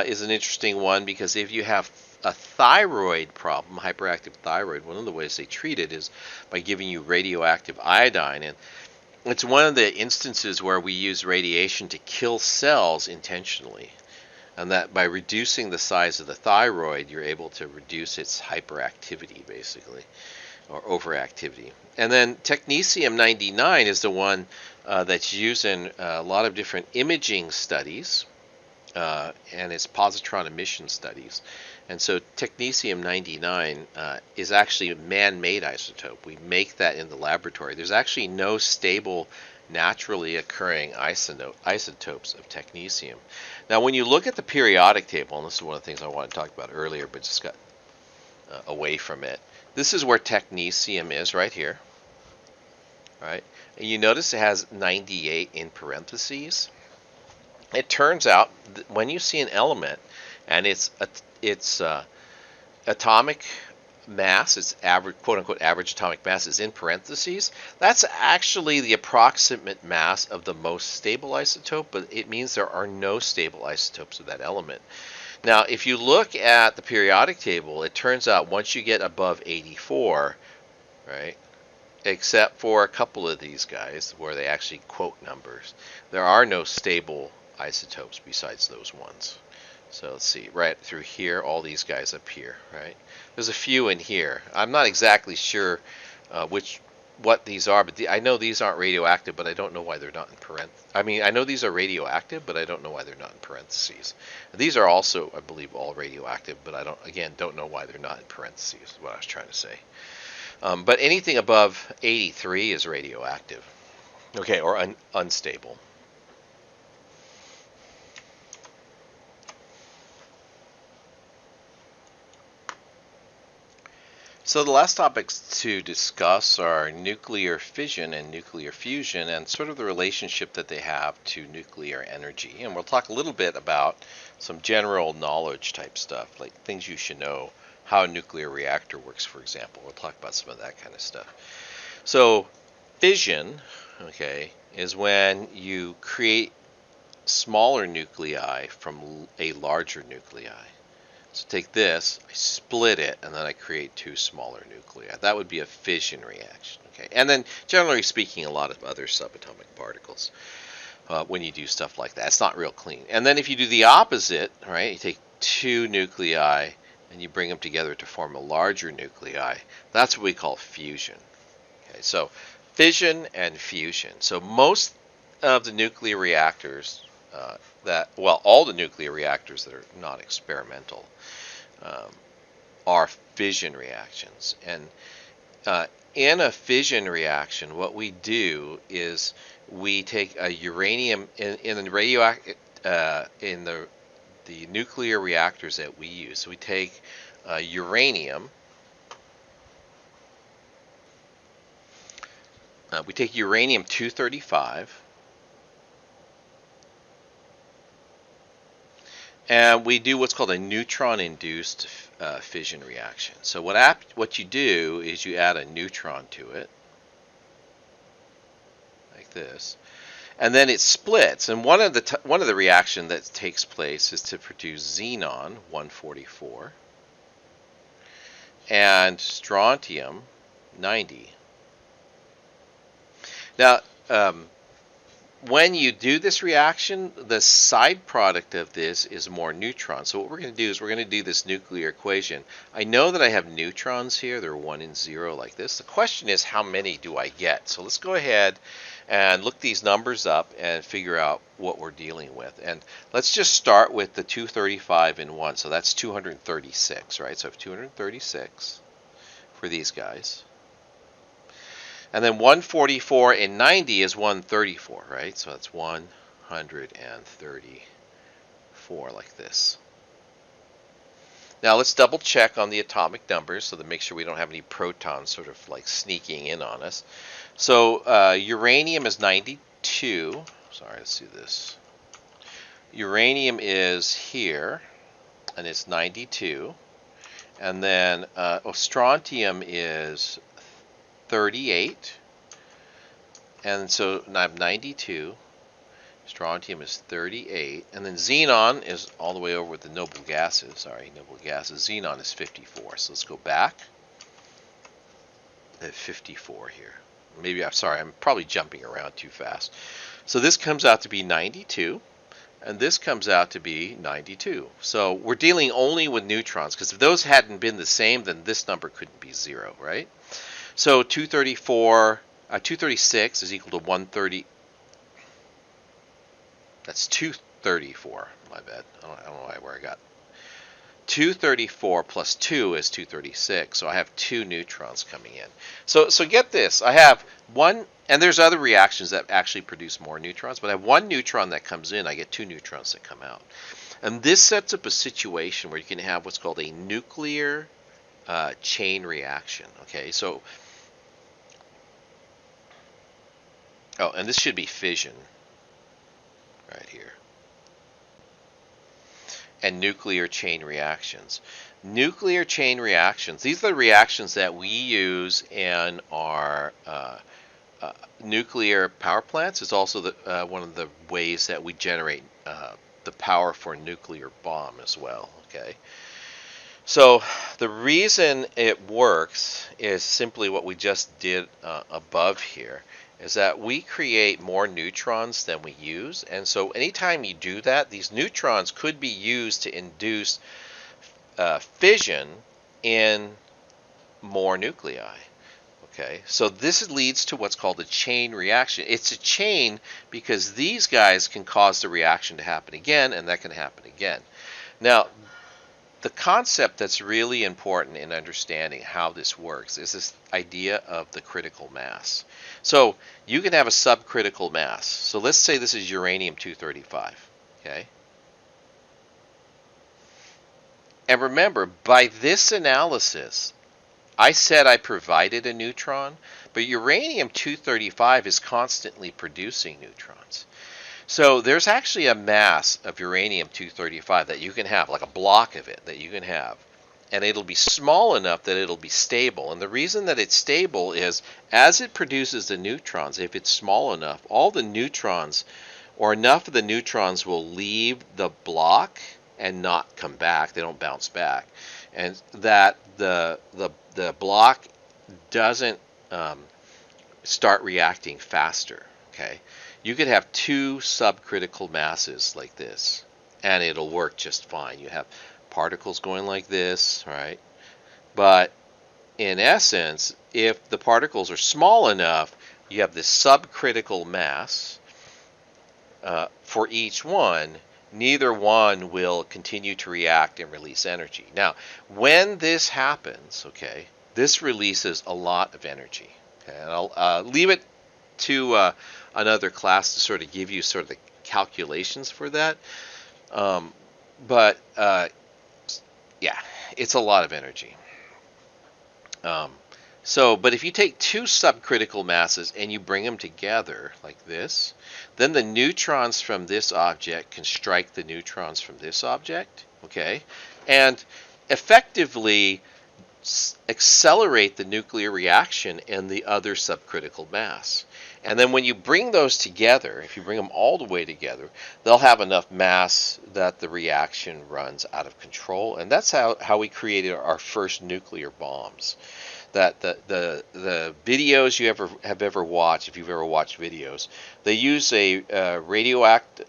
[SPEAKER 1] is an interesting one because if you have a thyroid problem, hyperactive thyroid, one of the ways they treat it is by giving you radioactive iodine. And it's one of the instances where we use radiation to kill cells intentionally. And that by reducing the size of the thyroid, you're able to reduce its hyperactivity, basically, or overactivity. And then technetium-99 is the one that's used in a lot of different imaging studies, and it's positron emission studies. And so technetium-99 is actually a man-made isotope. We make that in the laboratory. There's actually no stable, naturally occurring isotopes of technetium. Now, when you look at the periodic table, and this is one of the things I wanted to talk about earlier, but just got away from it. This is where technetium is right here, right? And you notice it has 98 in parentheses. It turns out that when you see an element and its atomic mass, its average, quote unquote, average atomic mass is in parentheses, that's actually the approximate mass of the most stable isotope, but it means there are no stable isotopes of that element. Now, if you look at the periodic table, it turns out once you get above 84, right, except for a couple of these guys where they actually quote numbers, there are no stable isotopes besides those ones. So let's see, right through here, all these guys up here, right? There's a few in here. I'm not exactly sure what these are, but I know these aren't radioactive, but I don't know why they're not in parentheses. I mean, I know these are radioactive, but I don't know why they're not in parentheses. These are also, I believe, all radioactive, but I don't know why they're not in parentheses, is what I was trying to say. But anything above 83 is radioactive, okay, or unstable. So the last topics to discuss are nuclear fission and nuclear fusion and sort of the relationship that they have to nuclear energy. And we'll talk a little bit about some general knowledge type stuff, like things you should know, how a nuclear reactor works, for example. We'll talk about some of that kind of stuff. So fission, okay, is when you create smaller nuclei from a larger nuclei. So take this, I split it, and then I create two smaller nuclei. That would be a fission reaction. Okay, and then generally speaking, a lot of other subatomic particles when you do stuff like that. It's not real clean. And then if you do the opposite, right, you take two nuclei and you bring them together to form a larger nuclei. That's what we call fusion. Okay, so fission and fusion. So most of the nuclear reactors all the nuclear reactors that are not experimental are fission reactions. And in a fission reaction, what we do is we take a uranium in the nuclear reactors that we use. So we take uranium. We take uranium 235. And we do what's called a neutron-induced fission reaction. So what you do is you add a neutron to it, like this, and then it splits. And one of the reaction that takes place is to produce xenon 144 and strontium 90. Now, when you do this reaction, the side product of this is more neutrons. So what we're going to do is we're going to do this nuclear equation. I know that I have neutrons here. They're 1 and 0 like this. The question is, how many do I get? So let's go ahead and look these numbers up and figure out what we're dealing with. And let's just start with the 235 and 1. So that's 236, right? So I have 236 for these guys. And then 144 and 90 is 134, right? So that's 134 like this. Now let's double check on the atomic numbers so to make sure we don't have any protons sort of like sneaking in on us. So uranium is 92. Sorry, let's do this. Uranium is here, and it's 92. And then strontium is 38. And so I have 92. Strontium is 38. And then xenon is all the way over with the noble gases. Sorry, noble gases. Xenon is 54. So let's go back. At 54 here. Maybe I'm sorry, I'm probably jumping around too fast. So this comes out to be 92. And this comes out to be 92. So we're dealing only with neutrons, because if those hadn't been the same, then this number couldn't be 0, right? So 236 is equal to 130. That's 234. My bad. I don't know where I got. 234 plus 2 is 236. So I have 2 neutrons coming in. So get this. I have one, and there's other reactions that actually produce more neutrons, but I have 1 neutron that comes in. I get 2 neutrons that come out. And this sets up a situation where you can have what's called a nuclear chain reaction. Okay, so and this should be fission right here. And nuclear chain reactions. Nuclear chain reactions, these are the reactions that we use in our nuclear power plants. It's also one of the ways that we generate the power for a nuclear bomb as well. Okay. So the reason it works is simply what we just did above here, is that we create more neutrons than we use. And so anytime you do that, these neutrons could be used to induce fission in more nuclei. Okay, so this leads to what's called a chain reaction. It's a chain because these guys can cause the reaction to happen again, and that can happen again. Now, the concept that's really important in understanding how this works is this idea of the critical mass. So you can have a subcritical mass. So let's say this is uranium-235. Okay. And remember, by this analysis, I said I provided a neutron, but uranium-235 is constantly producing neutrons. So there's actually a mass of uranium-235 that you can have, like a block of it that you can have. And it'll be small enough that it'll be stable. And the reason that it's stable is as it produces the neutrons, if it's small enough, all the neutrons, or enough of the neutrons, will leave the block and not come back. They don't bounce back. And that the block doesn't start reacting faster. Okay. You could have 2 subcritical masses like this, and it'll work just fine. You have particles going like this, right? But in essence, if the particles are small enough, you have this subcritical mass for each one. Neither one will continue to react and release energy. Now, when this happens, okay, this releases a lot of energy. Okay, and I'll leave it to another class to sort of give you sort of the calculations for that. But yeah, it's a lot of energy. But if you take 2 subcritical masses and you bring them together like this, then the neutrons from this object can strike the neutrons from this object, okay, and effectively accelerate the nuclear reaction in the other subcritical mass. And then when you bring those together, if you bring them all the way together, they'll have enough mass that the reaction runs out of control. And that's how we created our first nuclear bombs. that the videos you have ever watched, if you've ever watched videos, they use a radioactive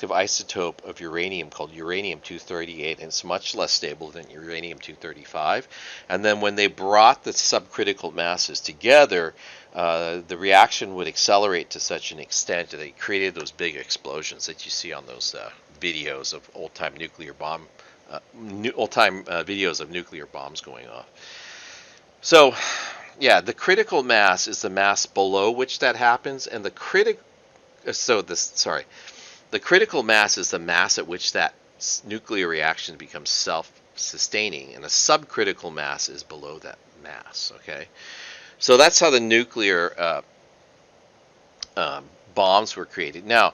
[SPEAKER 1] isotope of uranium called uranium-238, and it's much less stable than uranium-235. And then when they brought the subcritical masses together, the reaction would accelerate to such an extent that it created those big explosions that you see on those videos of old-time videos of nuclear bombs going off. So, yeah, the critical mass is the mass below which that happens, and the critical mass is the mass at which that nuclear reaction becomes self-sustaining, and a subcritical mass is below that mass. Okay, so that's how the nuclear bombs were created. Now,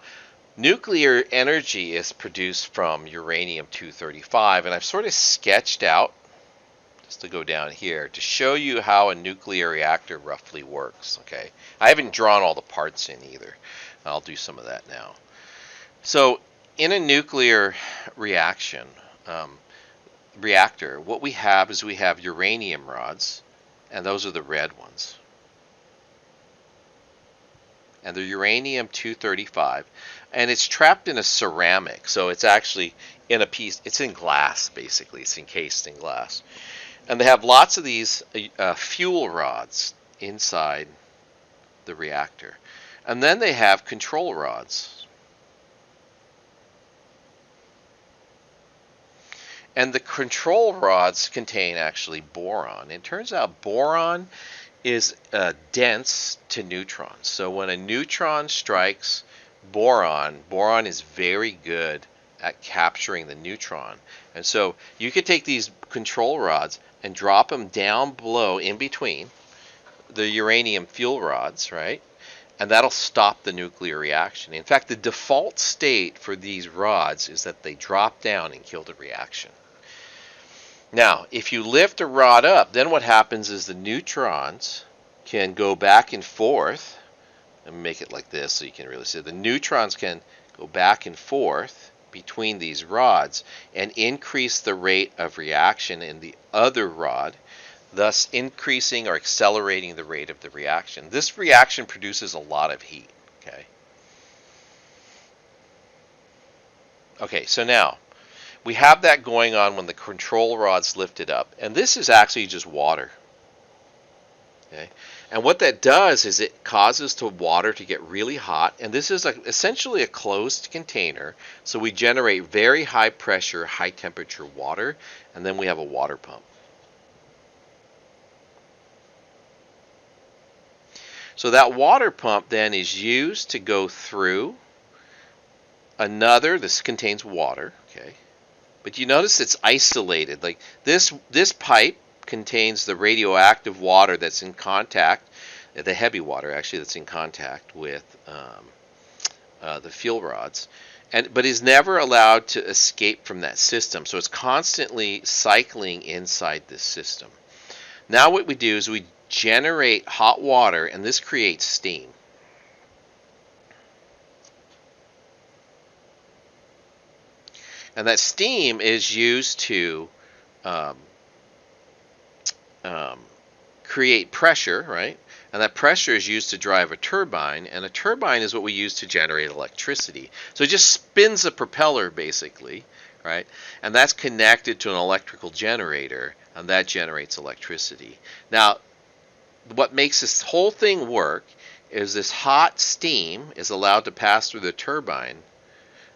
[SPEAKER 1] nuclear energy is produced from uranium-235, and I've sort of sketched out, just to go down here, to show you how a nuclear reactor roughly works. Okay, I haven't drawn all the parts in either. I'll do some of that now. So, in a nuclear reactor, what we have is we have uranium rods, and those are the red ones. And they're uranium-235, and it's trapped in a ceramic, so it's actually in a piece, it's in glass basically, it's encased in glass. And they have lots of these fuel rods inside the reactor. And then they have control rods. And the control rods contain actually boron. It turns out boron is dense to neutrons. So when a neutron strikes boron, boron is very good at capturing the neutron. And so you could take these control rods and drop them down below, in between the uranium fuel rods, right? And that'll stop the nuclear reaction. In fact, the default state for these rods is that they drop down and kill the reaction. Now, if you lift a rod up, then what happens is the neutrons can go back and forth. Let me make it like this so you can really see. The neutrons can go back and forth between these rods and increase the rate of reaction in the other rod, thus increasing or accelerating the rate of the reaction. This reaction produces a lot of heat. Okay, so now we have that going on when the control rod's lifted up, and this is actually just water. Okay, and what that does is it causes the water to get really hot, and this is essentially a closed container, so we generate very high pressure, high temperature water, and then we have a water pump. So that water pump then is used to go through this contains water, okay, but you notice it's isolated. Like this pipe contains the radioactive water that's in contact, the heavy water actually that's in contact with the fuel rods, but is never allowed to escape from that system. So it's constantly cycling inside this system. Now what we do is we generate hot water, and this creates steam. And that steam is used to create pressure, right? And that pressure is used to drive a turbine, and a turbine is what we use to generate electricity. So it just spins a propeller, basically, right? And that's connected to an electrical generator, and that generates electricity. Now, what makes this whole thing work is this hot steam is allowed to pass through the turbine,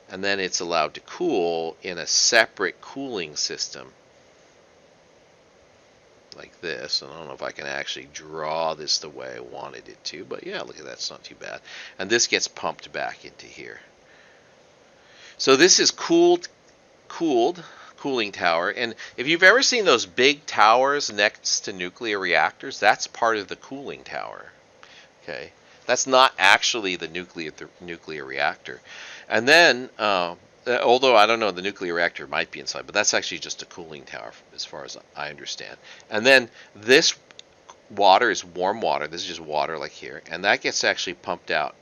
[SPEAKER 1] and then it's allowed to cool in a separate cooling system like this. And I don't know if I can actually draw this the way I wanted it to, but yeah, look at that, it's not too bad. And this gets pumped back into here. So this is cooled cooling tower, and if you've ever seen those big towers next to nuclear reactors, that's part of the cooling tower. Okay, that's not actually the nuclear reactor. And then, although I don't know, the nuclear reactor might be inside, but that's actually just a cooling tower as far as I understand. And then this water is warm water. This is just water like here, and that gets actually pumped out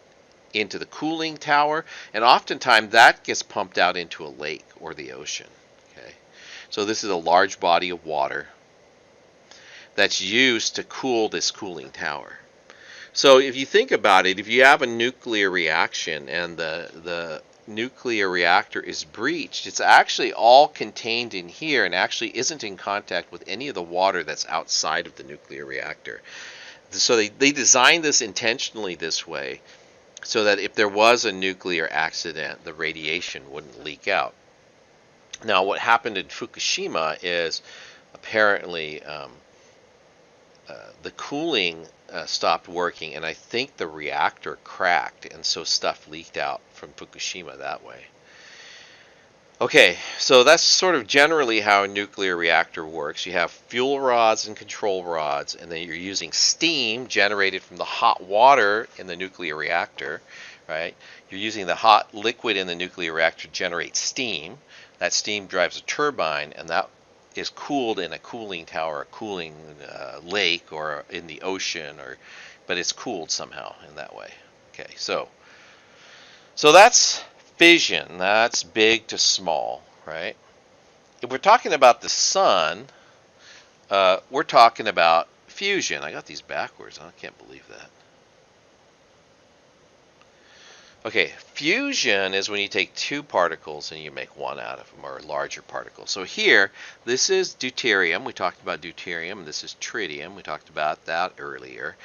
[SPEAKER 1] into the cooling tower, and oftentimes that gets pumped out into a lake or the ocean. Okay, so this is a large body of water. that's used to cool this cooling tower. So if you think about it, if you have a nuclear reaction and the nuclear reactor is breached, it's actually all contained in here and actually isn't in contact with any of the water that's outside of the nuclear reactor. So they designed this intentionally this way so that if there was a nuclear accident, the radiation wouldn't leak out. Now, what happened in Fukushima is apparently the cooling stopped working, and I think the reactor cracked, and so stuff leaked out from Fukushima that way. Okay, so that's sort of generally how a nuclear reactor works. You have fuel rods and control rods, and then you're using steam generated from the hot water in the nuclear reactor, right? You're using the hot liquid in the nuclear reactor to generate steam. That steam drives a turbine, and that is cooled in a cooling tower, a cooling lake, or in the ocean, but it's cooled somehow in that way. Okay, so that's fission. That's big to small, right? If we're talking about the sun, we're talking about fusion. I got these backwards. I can't believe that. Okay, fusion is when you take two particles and you make one out of them, or a larger particle. So here, this is deuterium. We talked about deuterium. This is tritium. We talked about that earlier.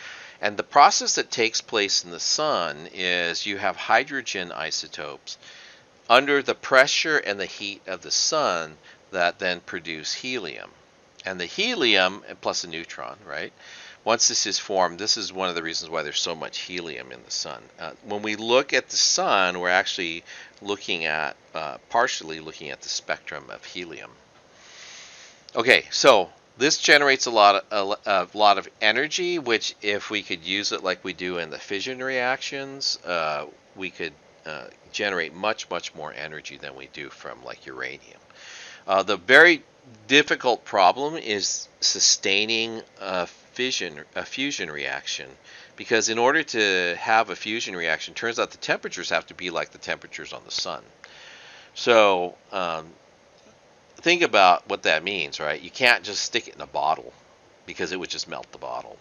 [SPEAKER 1] And the process that takes place in the sun is you have hydrogen isotopes under the pressure and the heat of the sun that then produce helium. And the helium, plus a neutron, right? Once this is formed, this is one of the reasons why there's so much helium in the sun. When we look at the sun, we're actually looking at, partially looking at the spectrum of helium. Okay, so this generates a lot of energy, which if we could use it like we do in the fission reactions, we could generate much more energy than we do from like uranium. The very difficult problem is sustaining a fusion reaction, because in order to have a fusion reaction, turns out the temperatures have to be like the temperatures on the sun. So think about what that means, right? You can't just stick it in a bottle because it would just melt the bottle.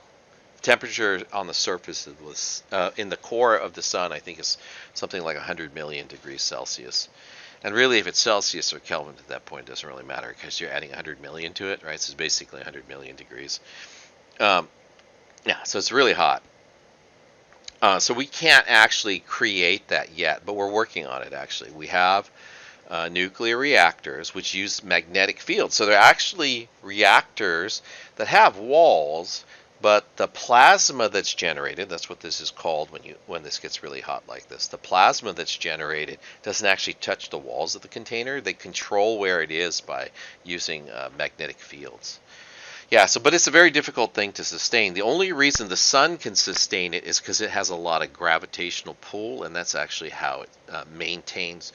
[SPEAKER 1] Temperature on the surface was in the core of the sun, I think, is something like 100 million degrees Celsius. And really, if it's Celsius or Kelvin at that point, it doesn't really matter because you're adding 100 million to it, right? So it's basically 100 million degrees. Yeah, so it's really hot. So we can't actually create that yet, but we're working on it, actually. We have nuclear reactors which use magnetic fields. So they're actually reactors that have walls, but the plasma that's generated, that's what this is called when this gets really hot like this, the plasma that's generated doesn't actually touch the walls of the container. They control where it is by using magnetic fields. Yeah, but it's a very difficult thing to sustain. The only reason the sun can sustain it is because it has a lot of gravitational pull, and that's actually how it maintains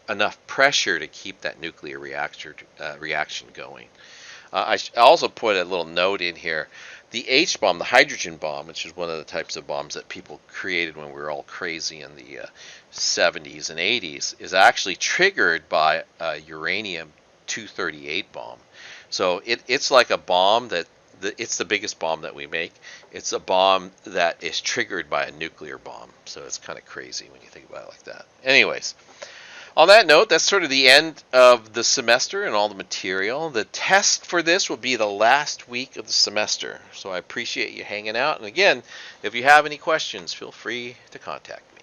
[SPEAKER 1] enough pressure to keep that nuclear reaction going. I also put a little note in here. The H bomb, the hydrogen bomb, which is one of the types of bombs that people created when we were all crazy in the 70s and 80s, is actually triggered by a uranium-238 bomb. So it's like a bomb it's the biggest bomb that we make. It's a bomb that is triggered by a nuclear bomb. So it's kind of crazy when you think about it like that. Anyways, on that note, that's sort of the end of the semester and all the material. The test for this will be the last week of the semester. So I appreciate you hanging out. And again, if you have any questions, feel free to contact me.